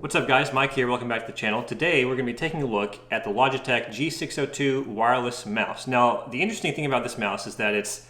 What's up guys, Mike here, welcome back to the channel. Today we're going to be taking a look at the Logitech G602 wireless mouse. Now the interesting thing about this mouse is that it's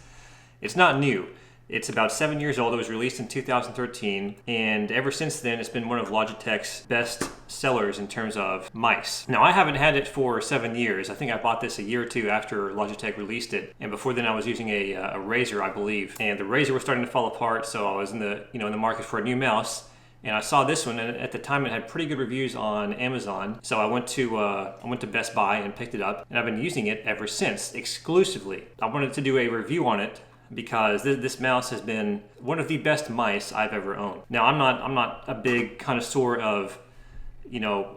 not new. It's about 7 years old. It was released in 2013, and ever since then it's been one of Logitech's best sellers in terms of mice. Now I haven't had it for 7 years. I think I bought this a year or two after Logitech released it, and before then I was using a Razer, I believe, and the Razer was starting to fall apart, so I was in the market for a new mouse. And I saw this one, and at the time it had pretty good reviews on Amazon. So I went to Best Buy and picked it up, and I've been using it ever since, exclusively. I wanted to do a review on it because this mouse has been one of the best mice I've ever owned. Now I'm not a big connoisseur of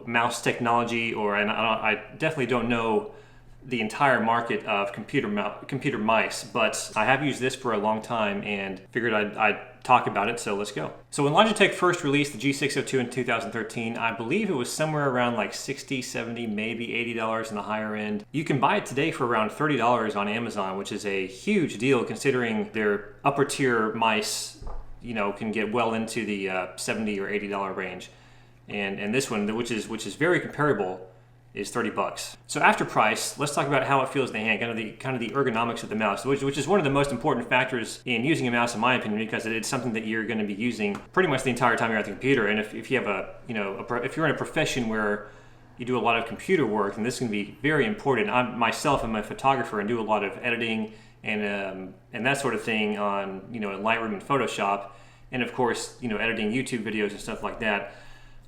mouse technology, I definitely don't know the entire market of computer mice, but I have used this for a long time and figured I'd talk about it, so let's go. So when Logitech first released the G602 in 2013, I believe it was somewhere around like $60, $70, maybe $80 in the higher end. You can buy it today for around $30 on Amazon, which is a huge deal considering their upper tier mice, can get well into the $70 or $80 range. And this one, which is very comparable, is 30 bucks. So after price, let's talk about how it feels in the hand, kind of the ergonomics of the mouse, which is one of the most important factors in using a mouse in my opinion, because it's something that you're going to be using pretty much the entire time you're at the computer. And if you have if you're in a profession where you do a lot of computer work, then this is going to be very important. Myself, I'm a photographer and do a lot of editing and that sort of thing on in Lightroom and Photoshop, and of course editing YouTube videos and stuff like that.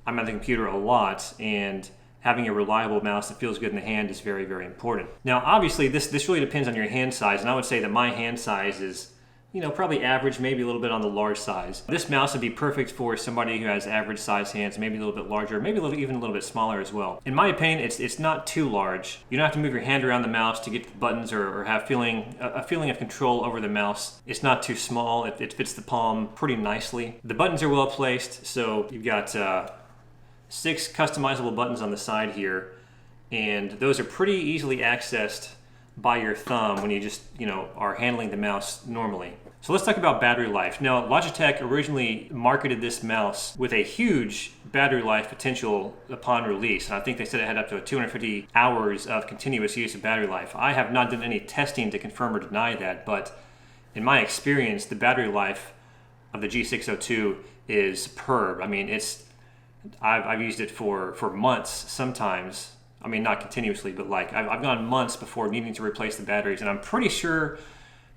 I'm at the computer a lot, and having a reliable mouse that feels good in the hand is very, very important. Now, obviously, this really depends on your hand size, and I would say that my hand size is, probably average, maybe a little bit on the large size. This mouse would be perfect for somebody who has average size hands, maybe a little bit larger, maybe even a little bit smaller as well. In my opinion, it's not too large. You don't have to move your hand around the mouse to get to the buttons or have a feeling of control over the mouse. It's not too small. It fits the palm pretty nicely. The buttons are well placed, so you've got 6 customizable buttons on the side here, and those are pretty easily accessed by your thumb when you just are handling the mouse normally. So let's talk about battery life. Now Logitech originally marketed this mouse with a huge battery life potential upon release. I think they said it had up to 250 hours of continuous use of battery life. I have not done any testing to confirm or deny that, but in my experience the battery life of the G602 is superb. I mean, I've used it for months sometimes. I mean, not continuously, but I've gone months before needing to replace the batteries, and I'm pretty sure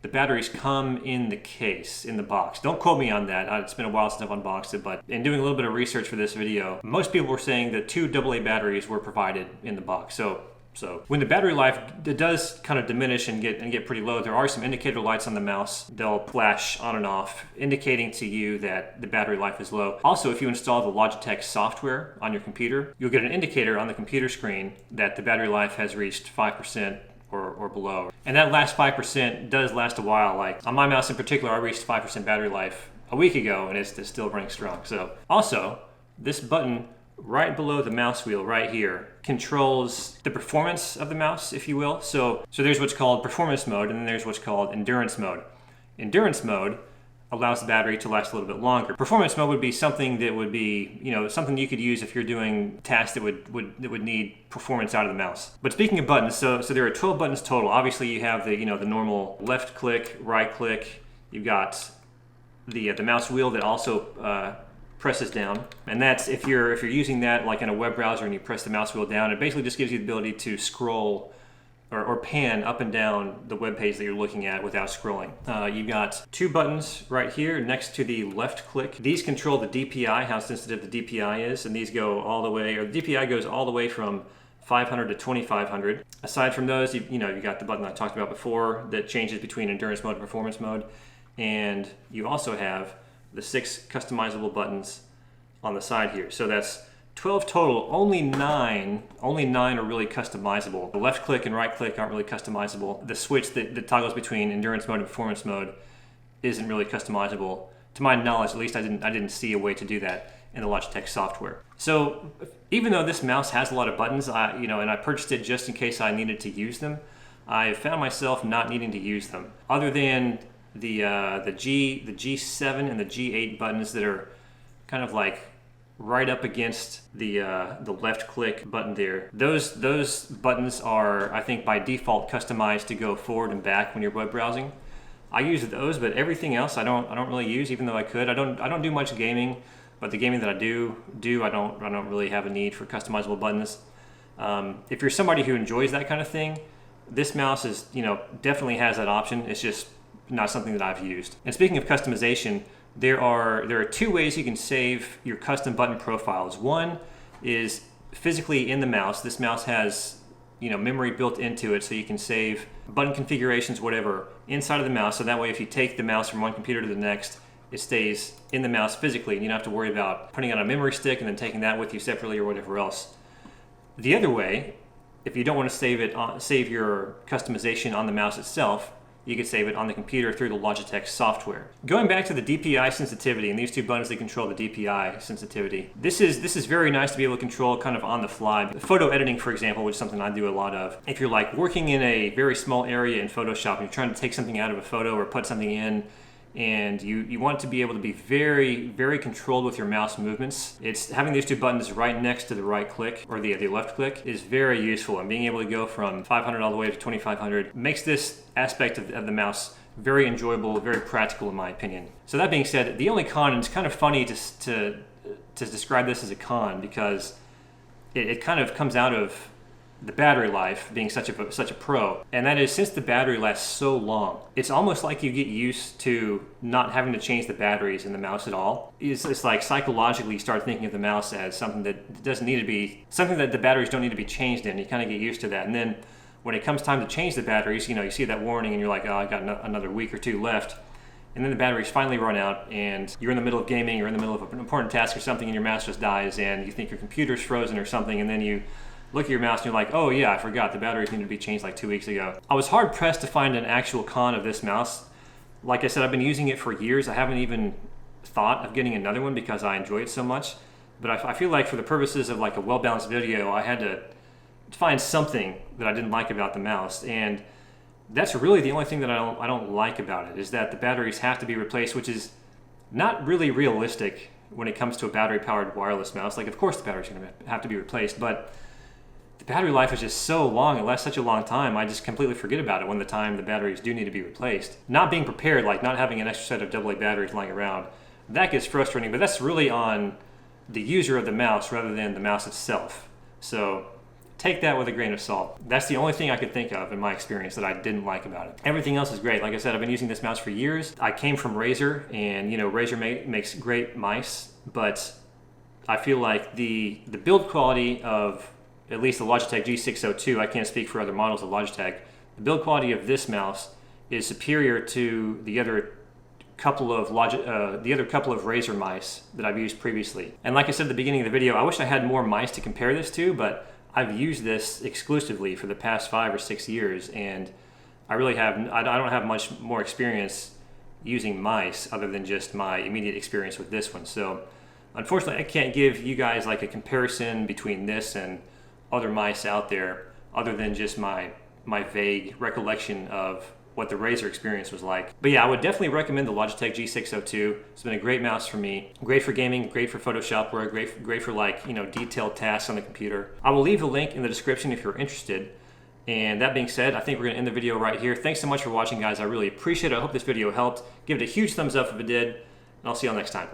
the batteries come in the case, in the box. Don't quote me on that. It's been a while since I've unboxed it, but in doing a little bit of research for this video, most people were saying that 2 AA batteries were provided in the box. So when the battery life does kind of diminish and get pretty low, there are some indicator lights on the mouse. They'll flash on and off, indicating to you that the battery life is low. Also, if you install the Logitech software on your computer, you'll get an indicator on the computer screen that the battery life has reached 5% or below. And that last 5% does last a while. Like on my mouse in particular, I reached 5% battery life a week ago, and it's still running strong. So also, this button right below the mouse wheel right here controls the performance of the mouse, if you will. So there's what's called performance mode, and then there's what's called endurance mode. Endurance mode allows the battery to last a little bit longer. Performance mode would be something that would be, something you could use if you're doing tasks that would need performance out of the mouse. But speaking of buttons, so there are 12 buttons total. Obviously you have the normal left click, right click. You've got the mouse wheel that also presses down, and that's if you're using that like in a web browser and you press the mouse wheel down, it basically just gives you the ability to scroll or pan up and down the web page that you're looking at without scrolling. You've got 2 buttons right here next to the left click. These control the DPI, how sensitive the DPI is, and these go all the way, or the DPI goes all the way from 500 to 2500. Aside from those, you got the button I talked about before that changes between endurance mode and performance mode, and you also have the 6 customizable buttons on the side here. So that's 12 total. Only 9 are really customizable. The left click and right click aren't really customizable. The switch that toggles between endurance mode and performance mode isn't really customizable. To my knowledge, at least I didn't see a way to do that in the Logitech software. So even though this mouse has a lot of buttons, and I purchased it just in case I needed to use them, I found myself not needing to use them. Other than the G7 and the G8 buttons that are kind of like right up against the left click button there. Those buttons are, I think, by default customized to go forward and back when you're web browsing. I use those, but everything else I don't really use, even though I could. I don't do much gaming, but the gaming that I do I don't really have a need for customizable buttons. If you're somebody who enjoys that kind of thing, this mouse is, definitely has that option. It's just not something that I've used. And speaking of customization, there are two ways you can save your custom button profiles. One is physically in the mouse. This mouse has memory built into it, so you can save button configurations, whatever, inside of the mouse. So that way, if you take the mouse from one computer to the next, it stays in the mouse physically, and you don't have to worry about putting it on a memory stick and then taking that with you separately or whatever else. The other way, if you don't want to save your customization on the mouse itself, you can save it on the computer through the Logitech software. Going back to the DPI sensitivity, and these two buttons that control the DPI sensitivity, this is very nice to be able to control kind of on the fly. Photo editing, for example, which is something I do a lot of. If you're like working in a very small area in Photoshop and you're trying to take something out of a photo or put something in, and you want to be able to be very, very controlled with your mouse movements, it's having these two buttons right next to the right click or the left click is very useful, and being able to go from 500 all the way to 2500 makes this aspect of the mouse very enjoyable, very practical in my opinion. So that being said, the only con, and it's kind of funny to describe this as a con, because it kind of comes out of the battery life being such a pro, and that is, since the battery lasts so long, it's almost like you get used to not having to change the batteries in the mouse at all. It's like psychologically you start thinking of the mouse as something that doesn't need to be, something that the batteries don't need to be changed in. You kind of get used to that, and then when it comes time to change the batteries, you see that warning and you're like, oh, I got another week or two left, and then the batteries finally run out and you're in the middle of gaming, you're in the middle of an important task or something, and your mouse just dies and you think your computer's frozen or something, and then you look at your mouse and you're like, oh yeah, I forgot the batteries need to be changed like 2 weeks ago. I was hard pressed to find an actual con of this mouse. Like I said, I've been using it for years. I haven't even thought of getting another one because I enjoy it so much. But I feel like for the purposes of like a well-balanced video, I had to find something that I didn't like about the mouse. And that's really the only thing that I don't like about it, is that the batteries have to be replaced, which is not really realistic when it comes to a battery-powered wireless mouse. Like, of course the batteries are going to have to be replaced, but the battery life is just so long, it lasts such a long time, I just completely forget about it when the batteries do need to be replaced. Not being prepared, like not having an extra set of AA batteries lying around, that gets frustrating, but that's really on the user of the mouse rather than the mouse itself. So take that with a grain of salt. That's the only thing I could think of in my experience that I didn't like about it. Everything else is great. Like I said, I've been using this mouse for years. I came from Razer, and Razer makes great mice, but I feel like the build quality of at least the Logitech G602, I can't speak for other models of Logitech, the build quality of this mouse is superior to the other couple of Razer mice that I've used previously. And like I said at the beginning of the video, I wish I had more mice to compare this to, but I've used this exclusively for the past 5 or 6 years, and I don't have much more experience using mice other than just my immediate experience with this one. So unfortunately, I can't give you guys like a comparison between this and other mice out there, other than just my vague recollection of what the Razer experience was like. But yeah, I would definitely recommend the Logitech G602. It's been a great mouse for me. Great for gaming, great for Photoshop work, great for like, detailed tasks on the computer. I will leave the link in the description if you're interested. And that being said, I think we're gonna end the video right here. Thanks so much for watching, guys. I really appreciate it. I hope this video helped. Give it a huge thumbs up if it did, and I'll see y'all next time.